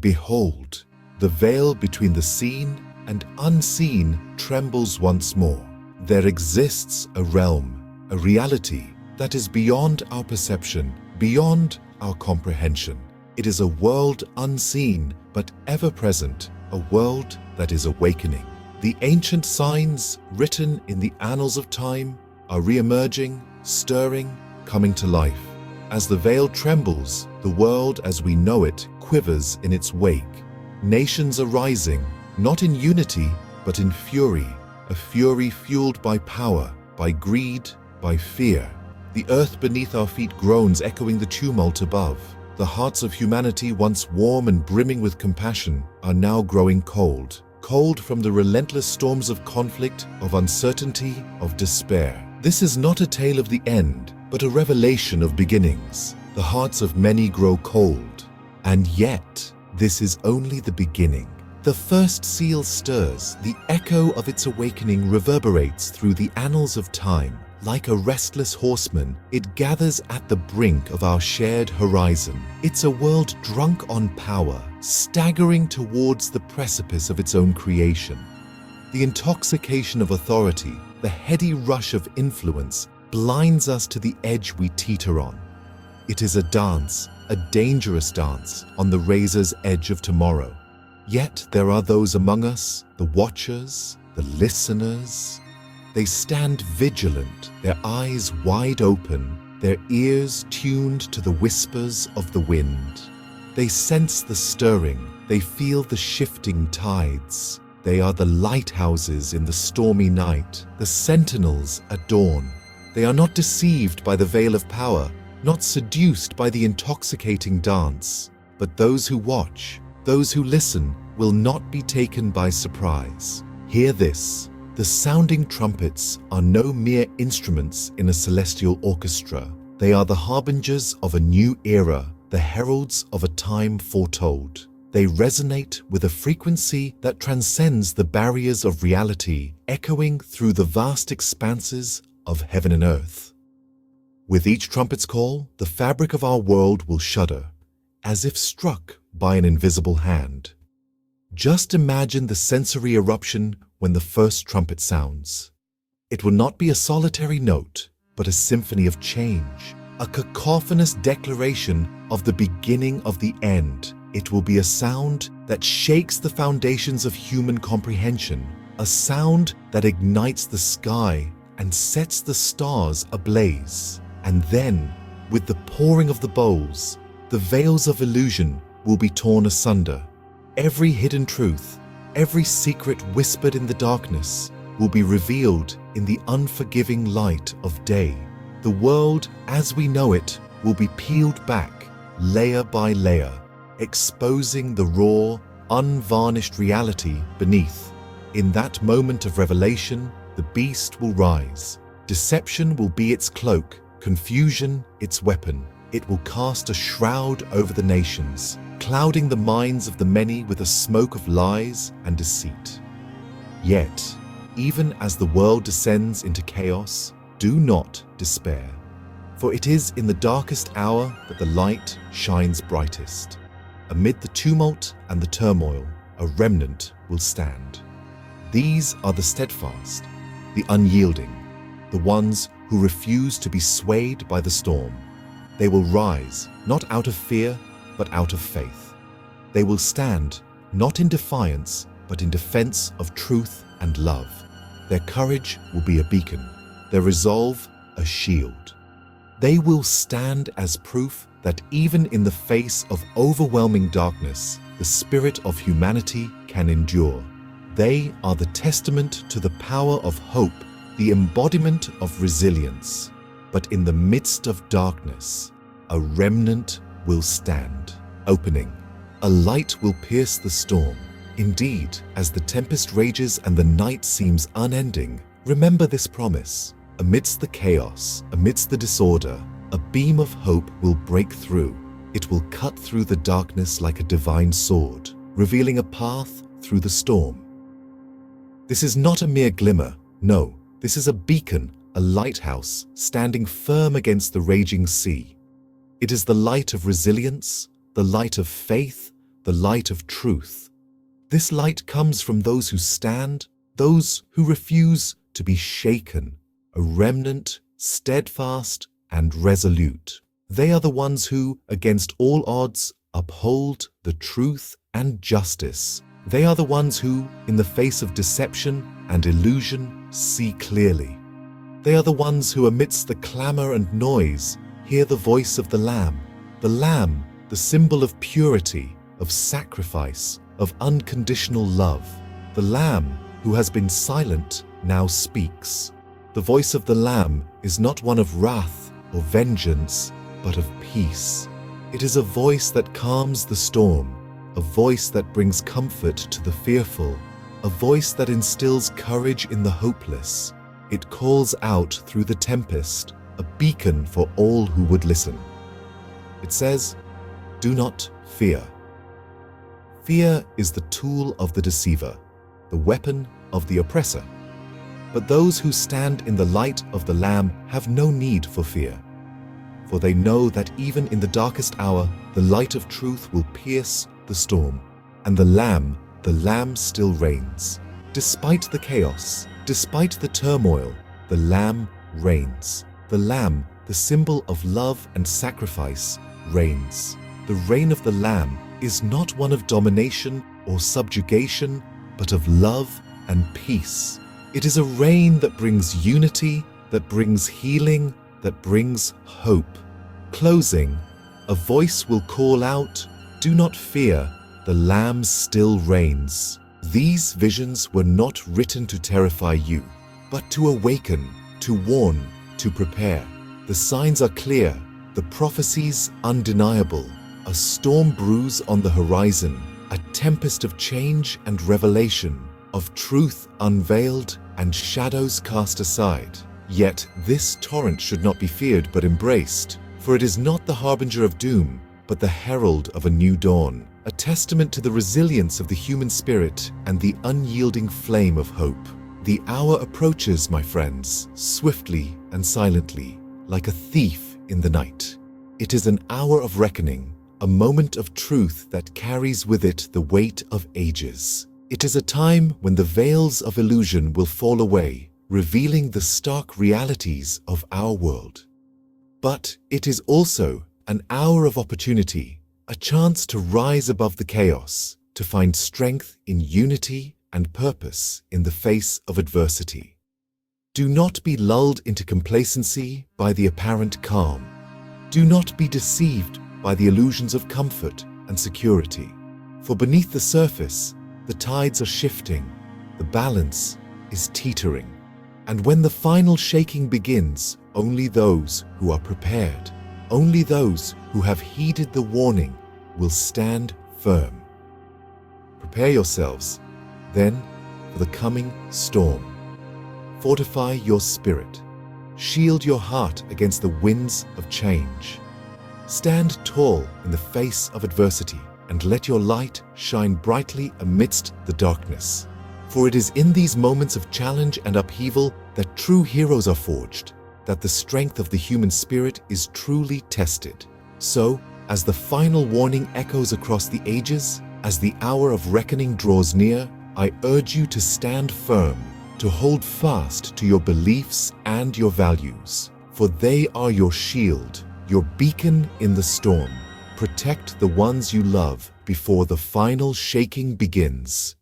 Behold, the veil between the seen and unseen trembles once more. There exists a realm, a reality that is beyond our perception, beyond our comprehension. It is a world unseen but ever present, a world that is awakening. The ancient signs written in the annals of time are re-emerging, stirring, coming to life. As the veil trembles, the world as we know it quivers in its wake. Nations are rising, not in unity, but in fury, a fury fueled by power, by greed, by fear. The earth beneath our feet groans, echoing the tumult above. The hearts of humanity, once warm and brimming with compassion, are now growing cold. Cold from the relentless storms of conflict, of uncertainty, of despair. This is not a tale of the end, but a revelation of beginnings. The hearts of many grow cold. And yet, this is only the beginning. The first seal stirs, the echo of its awakening reverberates through the annals of time. Like a restless horseman, it gathers at the brink of our shared horizon. It's a world drunk on power, staggering towards the precipice of its own creation. The intoxication of authority, the heady rush of influence, blinds us to the edge we teeter on. It is a dance, a dangerous dance, on the razor's edge of tomorrow. Yet there are those among us, the watchers, the listeners. They stand vigilant, their eyes wide open, their ears tuned to the whispers of the wind. They sense the stirring, they feel the shifting tides. They are the lighthouses in the stormy night, the sentinels at dawn. They are not deceived by the veil of power, not seduced by the intoxicating dance. But those who watch, those who listen, will not be taken by surprise. Hear this. The sounding trumpets are no mere instruments in a celestial orchestra. They are the harbingers of a new era, the heralds of a time foretold. They resonate with a frequency that transcends the barriers of reality, echoing through the vast expanses of heaven and earth. With each trumpet's call, the fabric of our world will shudder, as if struck by an invisible hand. Just imagine the sensory eruption when the first trumpet sounds. It will not be a solitary note, but a symphony of change, a cacophonous declaration of the beginning of the end. It will be a sound that shakes the foundations of human comprehension, a sound that ignites the sky and sets the stars ablaze. And then, with the pouring of the bowls, the veils of illusion will be torn asunder. Every hidden truth, every secret whispered in the darkness will be revealed in the unforgiving light of day. The world as we know it will be peeled back, layer by layer, exposing the raw, unvarnished reality beneath. In that moment of revelation, the beast will rise. Deception will be its cloak, confusion its weapon. It will cast a shroud over the nations, clouding the minds of the many with a smoke of lies and deceit. Yet, even as the world descends into chaos, do not despair, for it is in the darkest hour that the light shines brightest. Amid the tumult and the turmoil, a remnant will stand. These are the steadfast, the unyielding, the ones who refuse to be swayed by the storm. They will rise, not out of fear, but out of faith. They will stand, not in defiance, but in defense of truth and love. Their courage will be a beacon, their resolve a shield. They will stand as proof that even in the face of overwhelming darkness, the spirit of humanity can endure. They are the testament to the power of hope, the embodiment of resilience. But in the midst of darkness, a remnant will stand. Opening, a light will pierce the storm. Indeed, as the tempest rages and the night seems unending, remember this promise. Amidst the chaos, amidst the disorder, a beam of hope will break through. It will cut through the darkness like a divine sword, revealing a path through the storm. This is not a mere glimmer. No, this is a beacon, a lighthouse standing firm against the raging sea. It is the light of resilience, the light of faith, the light of truth. This light comes from those who stand, those who refuse to be shaken, a remnant, steadfast and resolute. They are the ones who, against all odds, uphold the truth and justice. They are the ones who, in the face of deception and illusion, see clearly. They are the ones who, amidst the clamor and noise, hear the voice of the Lamb, the symbol of purity, of sacrifice, of unconditional love. The Lamb, who has been silent, now speaks. The voice of the Lamb is not one of wrath or vengeance, but of peace. It is a voice that calms the storm, a voice that brings comfort to the fearful, a voice that instills courage in the hopeless. It calls out through the tempest, a beacon for all who would listen. It says, "Do not fear." Fear is the tool of the deceiver, the weapon of the oppressor. But those who stand in the light of the Lamb have no need for fear, for they know that even in the darkest hour, the light of truth will pierce the storm, and the Lamb still reigns. Despite the chaos, despite the turmoil, the Lamb reigns. The Lamb, the symbol of love and sacrifice, reigns. The reign of the Lamb is not one of domination or subjugation, but of love and peace. It is a reign that brings unity, that brings healing, that brings hope. Closing, a voice will call out, "Do not fear, the Lamb still reigns." These visions were not written to terrify you, but to awaken, to warn, to prepare. The signs are clear, the prophecies undeniable. A storm brews on the horizon, a tempest of change and revelation, of truth unveiled and shadows cast aside. Yet this torrent should not be feared but embraced, for it is not the harbinger of doom, but the herald of a new dawn, a testament to the resilience of the human spirit and the unyielding flame of hope. The hour approaches, my friends, swiftly and silently, like a thief in the night. It is an hour of reckoning, a moment of truth that carries with it the weight of ages. It is a time when the veils of illusion will fall away, revealing the stark realities of our world. But it is also an hour of opportunity, a chance to rise above the chaos, to find strength in unity and purpose in the face of adversity. Do not be lulled into complacency by the apparent calm. Do not be deceived by the illusions of comfort and security. For beneath the surface, the tides are shifting, the balance is teetering. And when the final shaking begins, only those who are prepared, only those who have heeded the warning will stand firm. Prepare yourselves, then, for the coming storm. Fortify your spirit. Shield your heart against the winds of change. Stand tall in the face of adversity and let your light shine brightly amidst the darkness. For it is in these moments of challenge and upheaval that true heroes are forged, that the strength of the human spirit is truly tested. So, as the final warning echoes across the ages, as the hour of reckoning draws near, I urge you to stand firm, to hold fast to your beliefs and your values, for they are your shield, your beacon in the storm. Protect the ones you love before the final shaking begins.